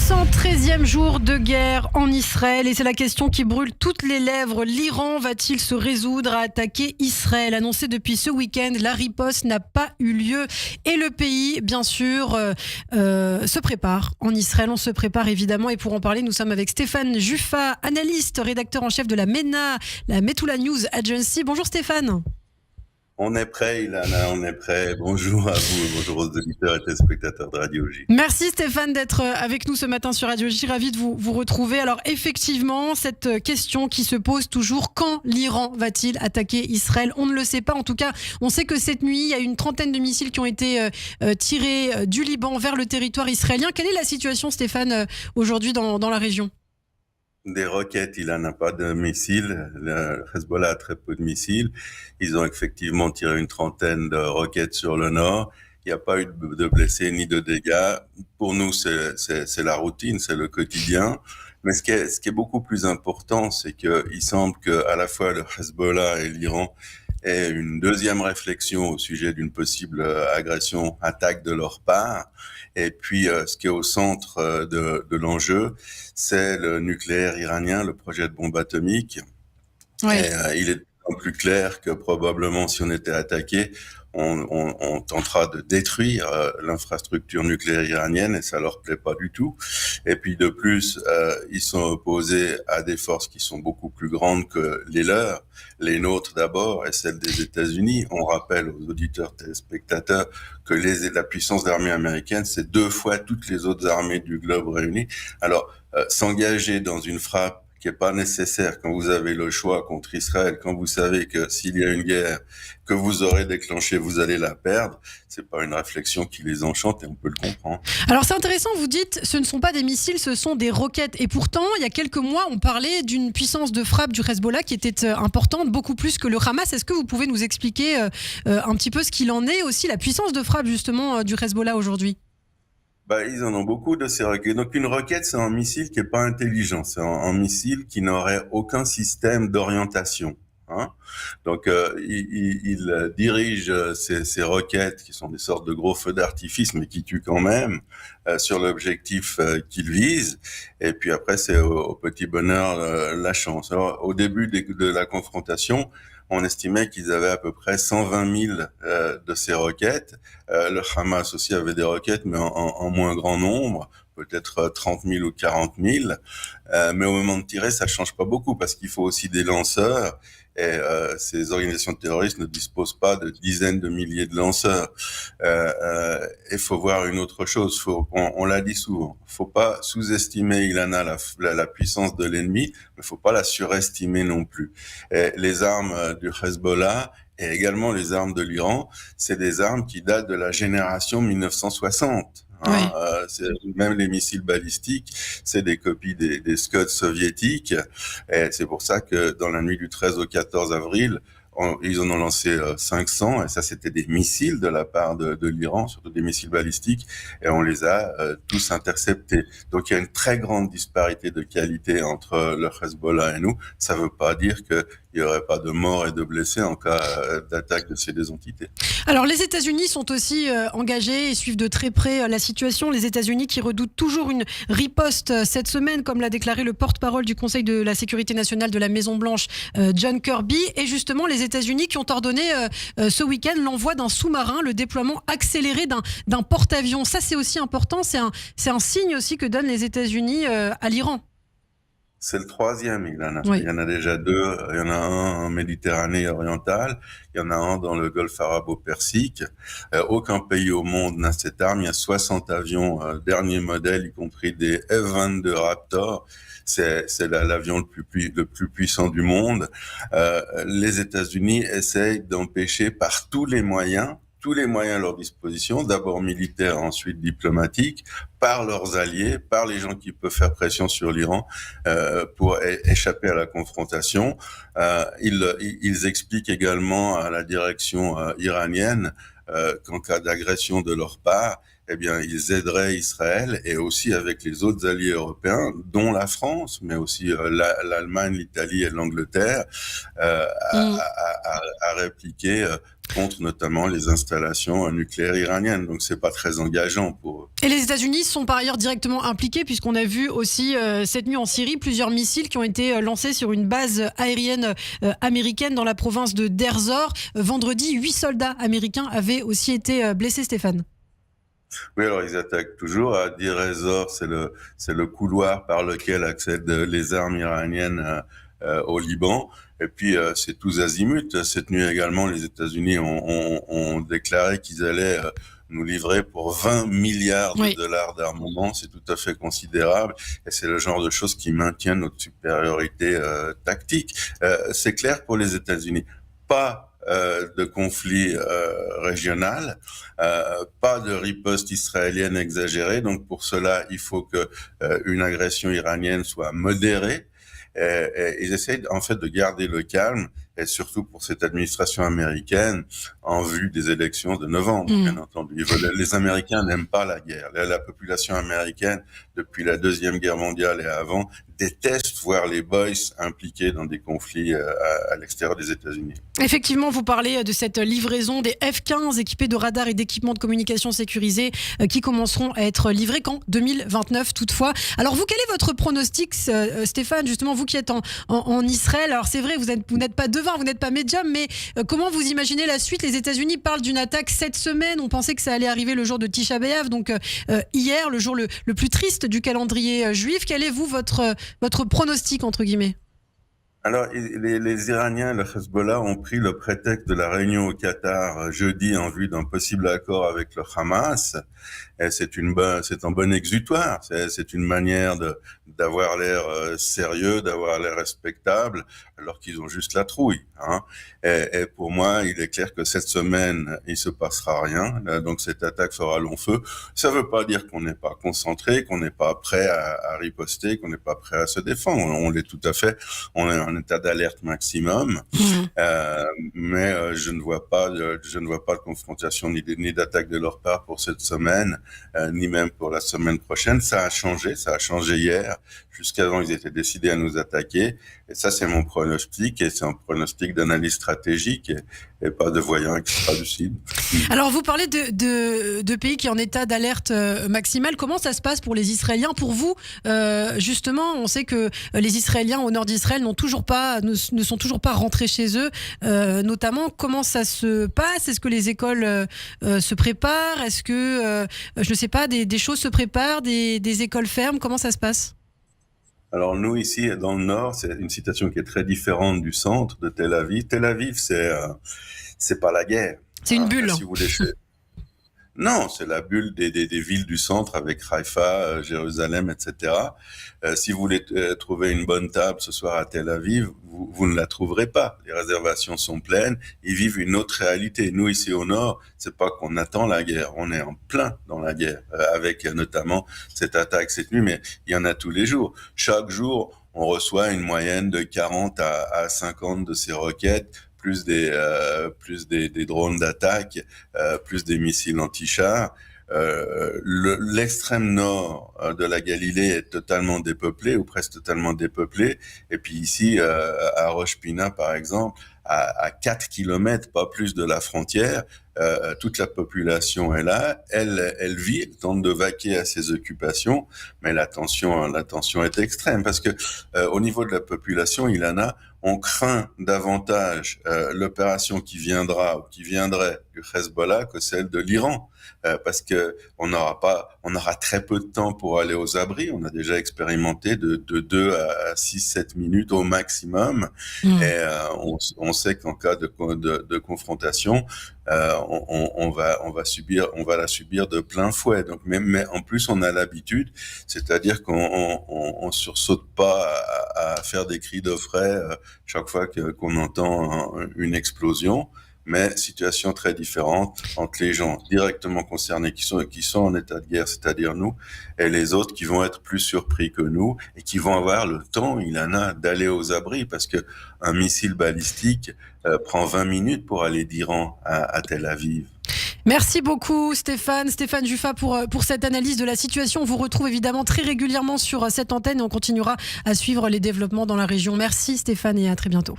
613e jour de guerre en Israël et c'est la question qui brûle toutes les lèvres. L'Iran va-t-il se résoudre à attaquer Israël ? Annoncé depuis ce week-end, la riposte n'a pas eu lieu et le pays, bien sûr, se prépare. En Israël, on se prépare évidemment et pour en parler, nous sommes avec Stéphane Juffa, analyste, rédacteur en chef de la MENA, la Metula News Agency. Bonjour Stéphane. On est prêt, Ilana, on est prêt. Bonjour à vous, bonjour aux auditeurs et téléspectateurs de Radio J. Merci Stéphane d'être avec nous ce matin sur Radio J. Ravi de vous retrouver. Alors effectivement, cette question qui se pose toujours, quand l'Iran va-t-il attaquer Israël ? On ne le sait pas. En tout cas, on sait que cette nuit, il y a une trentaine de missiles qui ont été tirés du Liban vers le territoire israélien. Quelle est la situation, Stéphane, aujourd'hui dans la région ? Des roquettes, il n'en a pas de missiles. Le Hezbollah a très peu de missiles. Ils ont effectivement tiré une trentaine de roquettes sur le nord. Il n'y a pas eu de blessés ni de dégâts. Pour nous, c'est la routine, c'est le quotidien. Mais ce qui est beaucoup plus important, c'est qu'il semble qu'à la fois le Hezbollah et l'Iran aient une deuxième réflexion au sujet d'une possible agression, attaque de leur part. Et puis, ce qui est au centre de l'enjeu, c'est le nucléaire iranien, le projet de bombe atomique. Oui. Et il est plus clair que probablement, si on était attaqué, on tentera de détruire l'infrastructure nucléaire iranienne et ça leur plaît pas du tout. Et puis de plus, ils sont opposés à des forces qui sont beaucoup plus grandes que les leurs, les nôtres d'abord et celles des États-Unis. On rappelle aux auditeurs téléspectateurs que la puissance de l'armée américaine, c'est 2 fois toutes les autres armées du globe réunies. Alors, s'engager dans une frappe qui est pas nécessaire quand vous avez le choix contre Israël, quand vous savez que s'il y a une guerre que vous aurez déclenchée, vous allez la perdre, c'est pas une réflexion qui les enchante et on peut le comprendre. Alors c'est intéressant, vous dites, ce ne sont pas des missiles, ce sont des roquettes. Et pourtant, il y a quelques mois, on parlait d'une puissance de frappe du Hezbollah qui était importante, beaucoup plus que le Hamas. Est-ce que vous pouvez nous expliquer un petit peu ce qu'il en est, aussi la puissance de frappe justement du Hezbollah aujourd'hui ? Ils en ont beaucoup de ces roquettes. Donc une roquette, c'est un missile qui est pas intelligent. C'est un missile qui n'aurait aucun système d'orientation. Hein. Donc il dirige ces roquettes, qui sont des sortes de gros feux d'artifice, mais qui tuent quand même, sur l'objectif qu'il vise. Et puis après, c'est au petit bonheur la chance. Alors, au début de la confrontation, on estimait qu'ils avaient à peu près 120 000 de ces roquettes. Le Hamas aussi avait des roquettes, mais en moins grand nombre, peut-être 30 000 ou 40 000. Mais au moment de tirer, ça change pas beaucoup parce qu'il faut aussi des lanceurs. Et ces organisations terroristes ne disposent pas de dizaines de milliers de lanceurs. Il faut voir une autre chose. On l'a dit souvent. Faut pas sous-estimer, Ilana, la puissance de l'ennemi, mais faut pas la surestimer non plus. Et les armes du Hezbollah et également les armes de l'Iran, c'est des armes qui datent de la génération 1960. Oui. Même les missiles balistiques, c'est des copies des Scud soviétiques. Et c'est pour ça que dans la nuit du 13 au 14 avril, ils en ont lancé 500, et ça c'était des missiles de la part de l'Iran, surtout des missiles balistiques, et on les a tous interceptés. Donc il y a une très grande disparité de qualité entre le Hezbollah et nous. Ça veut pas dire qu'il n'y aurait pas de morts et de blessés en cas d'attaque de ces deux entités. Alors les États-Unis sont aussi engagés et suivent de très près la situation. Les États-Unis qui redoutent toujours une riposte cette semaine, comme l'a déclaré le porte-parole du Conseil de la sécurité nationale de la Maison-Blanche, John Kirby. Et justement, les États-Unis qui ont ordonné ce week-end l'envoi d'un sous-marin, le déploiement accéléré d'un porte-avions. Ça, c'est aussi important. C'est un signe aussi que donnent les États-Unis à l'Iran. C'est le 3e, Ilana. Oui. Il y en a déjà 2. Il y en a un en Méditerranée orientale. Il y en a un dans le Golfe arabo-persique. Aucun pays au monde n'a cette arme. Il y a 60 avions, dernier modèle, y compris des F-22 Raptor. C'est l'avion le plus puissant du monde. Les États-Unis essayent d'empêcher par tous les moyens à leur disposition, d'abord militaires, ensuite diplomatiques, par leurs alliés, par les gens qui peuvent faire pression sur l'Iran pour échapper à la confrontation. Ils expliquent également à la direction iranienne qu'en cas d'agression de leur part, eh bien, ils aideraient Israël et aussi avec les autres alliés européens, dont la France, mais aussi l'Allemagne, l'Italie et l'Angleterre, à répliquer contre notamment les installations nucléaires iraniennes. Donc c'est pas très engageant pour eux. Et les États-Unis sont par ailleurs directement impliqués puisqu'on a vu aussi cette nuit en Syrie plusieurs missiles qui ont été lancés sur une base aérienne américaine dans la province de Deir Zor. Vendredi, 8 soldats américains avaient aussi été blessés, Stéphane. Oui, alors ils attaquent toujours. À Deir ez-Zor, c'est le couloir par lequel accèdent les armes iraniennes au Liban. Et puis c'est tous azimuts. Cette nuit également, les États-Unis ont déclaré qu'ils allaient nous livrer pour 20 milliards de dollars d'armement. C'est tout à fait considérable. Et c'est le genre de choses qui maintient notre supériorité tactique. C'est clair pour les États-Unis. Pas de conflit régional, pas de riposte israélienne exagérée. Donc pour cela, il faut que une agression iranienne soit modérée. Et ils essayent en fait de garder le calme, et surtout pour cette administration américaine, en vue des élections de novembre, bien entendu. Les Américains n'aiment pas la guerre. La population américaine, depuis la Deuxième Guerre mondiale et avant, déteste voir les boys impliqués dans des conflits à l'extérieur des États-Unis. Effectivement, vous parlez de cette livraison des F-15 équipés de radars et d'équipements de communication sécurisés qui commenceront à être livrés qu'en 2029 toutefois. Alors vous, quel est votre pronostic, Stéphane, justement, vous qui êtes en Israël? Alors c'est vrai, vous n'êtes pas devin, vous n'êtes pas médium, mais comment vous imaginez la suite? Les États-Unis parlent d'une attaque cette semaine. On pensait que ça allait arriver le jour de Tisha B'Av, donc hier, le jour le plus triste du calendrier juif. Quel est votre pronostic, entre guillemets? Alors, les Iraniens, le Hezbollah, ont pris le prétexte de la réunion au Qatar jeudi en vue d'un possible accord avec le Hamas. Et c'est un bon exutoire. C'est une manière d'avoir l'air sérieux, d'avoir l'air respectable, alors qu'ils ont juste la trouille. Hein. Et pour moi, il est clair que cette semaine, il se passera rien. Donc cette attaque fera long feu. Ça veut pas dire qu'on n'est pas concentré, qu'on n'est pas prêt à riposter, qu'on n'est pas prêt à se défendre. On l'est tout à fait. On est en état d'alerte maximum. Mais je ne vois pas de confrontation ni d'attaque de leur part pour cette semaine, ni même pour la semaine prochaine. Ça a changé hier. Jusqu'avant, ils étaient décidés à nous attaquer. Et ça, c'est mon pronostic, et c'est un pronostic d'analyse stratégique et pas de voyant extra-lucide. Alors, vous parlez de pays qui sont en état d'alerte maximale. Comment ça se passe pour les Israéliens? Pour vous, justement, on sait que les Israéliens au nord d'Israël ne sont toujours pas rentrés chez eux. Notamment, comment ça se passe? Est-ce que les écoles se préparent? Est-ce que, je ne sais pas, des choses se préparent, des écoles ferment? Comment ça se passe? Alors nous ici dans le nord, c'est une situation qui est très différente du centre de Tel Aviv. Tel Aviv, c'est pas la guerre. C'est une bulle. Si vous voulez, non, c'est la bulle des villes du centre avec Haïfa, Jérusalem, etc. Si vous voulez trouver une bonne table ce soir à Tel Aviv, vous ne la trouverez pas. Les réservations sont pleines. Ils vivent une autre réalité. Nous, ici au nord, c'est pas qu'on attend la guerre. On est en plein dans la guerre, avec notamment cette attaque cette nuit, mais il y en a tous les jours. Chaque jour, on reçoit une moyenne de 40 à 50 de ces roquettes, plus des drones d'attaque, plus des missiles anti-chars. L'extrême nord de la Galilée est totalement dépeuplé, ou presque totalement dépeuplé. Et puis ici, à Rosh Pina, par exemple, à 4 kilomètres, pas plus de la frontière, toute la population est là. Elle vit, elle tente de vaquer à ses occupations, mais la tension est extrême parce que au niveau de la population, on craint davantage l'opération qui viendrait du Hezbollah que celle de l'Iran, parce que on aura très peu de temps pour aller aux abris. On a déjà expérimenté de 2 à 6-7 minutes au maximum, et on sait qu'en cas de confrontation, on va la subir de plein fouet. Donc, mais en plus, on a l'habitude, c'est-à-dire qu'on sursaute pas à faire des cris de frais chaque fois qu'on entend une explosion. Mais situation très différente entre les gens directement concernés qui sont en état de guerre, c'est-à-dire nous, et les autres qui vont être plus surpris que nous et qui vont avoir le temps, il en a, d'aller aux abris, parce que un missile balistique prend 20 minutes pour aller d'Iran à Tel Aviv. Merci beaucoup Stéphane Juffa pour cette analyse de la situation. On vous retrouve évidemment très régulièrement sur cette antenne et on continuera à suivre les développements dans la région. Merci Stéphane et à très bientôt.